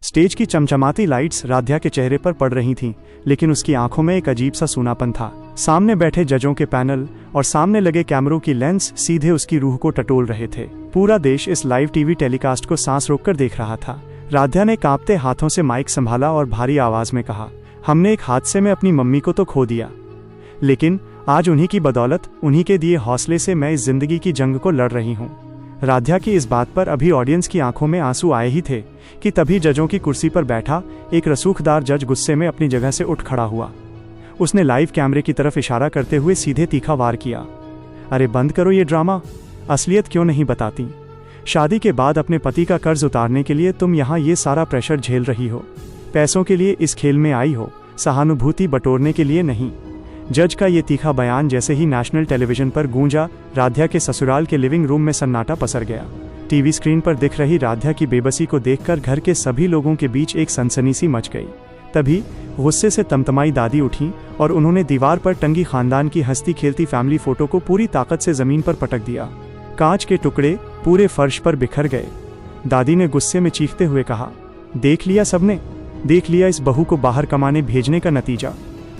Stage की चमचमाती lights Radhya के चेहरे पर पड़ रही थीं, लेकिन उसकी आंखों में एक अजीब सा सूनापन था। सामने बैठे जजों के पैनल और सामने लगे कैमरों की लेंस सीधे उसकी रूह को टटोल रहे थे। पूरा देश इस लाइव टीवी टेलीकास्ट को सांस रोककर देख रहा था। राध्या ने कांपते हाथों से माइक संभाला और भारी आवाज में कहा, हमने एक हादसे में अपनी मम्मी को तो खो दिया, लेकिन आज उन्हीं की बदौलत, उन्हीं के दिए हौसले से मैं इस जिंदगी की जंग को लड़ रही हूँ। राध्या की इस बात पर अभी ऑडियंस की आंखों में आंसू आए ही थे कि तभी जजों की कुर्सी पर बैठा एक रसूखदार जज गुस्से में अपनी जगह से उठ खड़ा हुआ। उसने लाइव कैमरे की तरफ इशारा करते हुए सीधे तीखा वार किया, अरे बंद करो ये ड्रामा, असलियत क्यों नहीं बताती? शादी के बाद अपने पति का कर्ज उतारने के लिए तुम यहाँ ये सारा प्रेशर झेल रही हो, पैसों के लिए इस खेल में आई हो, सहानुभूति बटोरने के लिए नहीं। जज का ये तीखा बयान जैसे ही नेशनल टेलीविजन पर गूंजा, राध्या के ससुराल के लिविंग रूम में सन्नाटा पसर गया। टीवी स्क्रीन पर दिख रही राध्या की बेबसी को देखकर घर के सभी लोगों के बीच एक सनसनी सी मच गई। तभी गुस्से से तमतमाई दादी उठी और उन्होंने दीवार पर टंगी खानदान की हंसती खेलती फैमिली फोटो को पूरी ताकत से जमीन पर पटक दिया। कांच के टुकड़े पूरे फर्श पर बिखर गए। दादी ने गुस्से में चीखते हुए कहा, देख लिया सबने, देख लिया इस बहू को बाहर कमाने भेजने का नतीजा।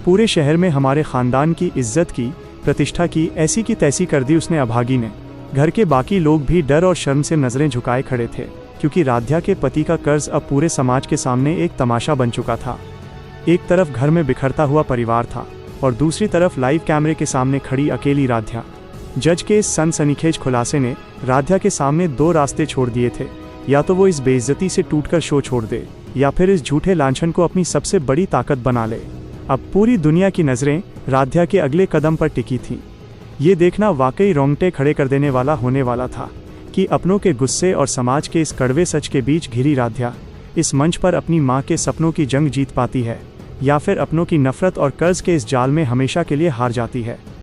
पूरे शहर में हमारे खानदान की इज्जत की, प्रतिष्ठा की ऐसी की तैसी कर दी उसने अभागी ने। घर के बाकी लोग भी डर और शर्म से नजरें झुकाए खड़े थे, क्योंकि राध्या के पति का कर्ज अब पूरे समाज के सामने एक तमाशा बन चुका था। एक तरफ घर में बिखरता हुआ परिवार था और दूसरी तरफ लाइव कैमरे के सामने खड़ी अकेली राध्या। जज के इस सनसनीखेज खुलासे ने राध्या के सामने दो रास्ते छोड़ दिए थे, या तो वो इस बेइज्जती से टूटकर शो छोड़ दे, या फिर इस झूठे लांछन को अपनी सबसे बड़ी ताकत बना ले। अब पूरी दुनिया की नज़रें राध्या के अगले कदम पर टिकी थीं। ये देखना वाकई रोंगटे खड़े कर देने वाला होने वाला था कि अपनों के गुस्से और समाज के इस कड़वे सच के बीच घिरी राध्या इस मंच पर अपनी मां के सपनों की जंग जीत पाती है, या फिर अपनों की नफरत और कर्ज के इस जाल में हमेशा के लिए हार जाती है।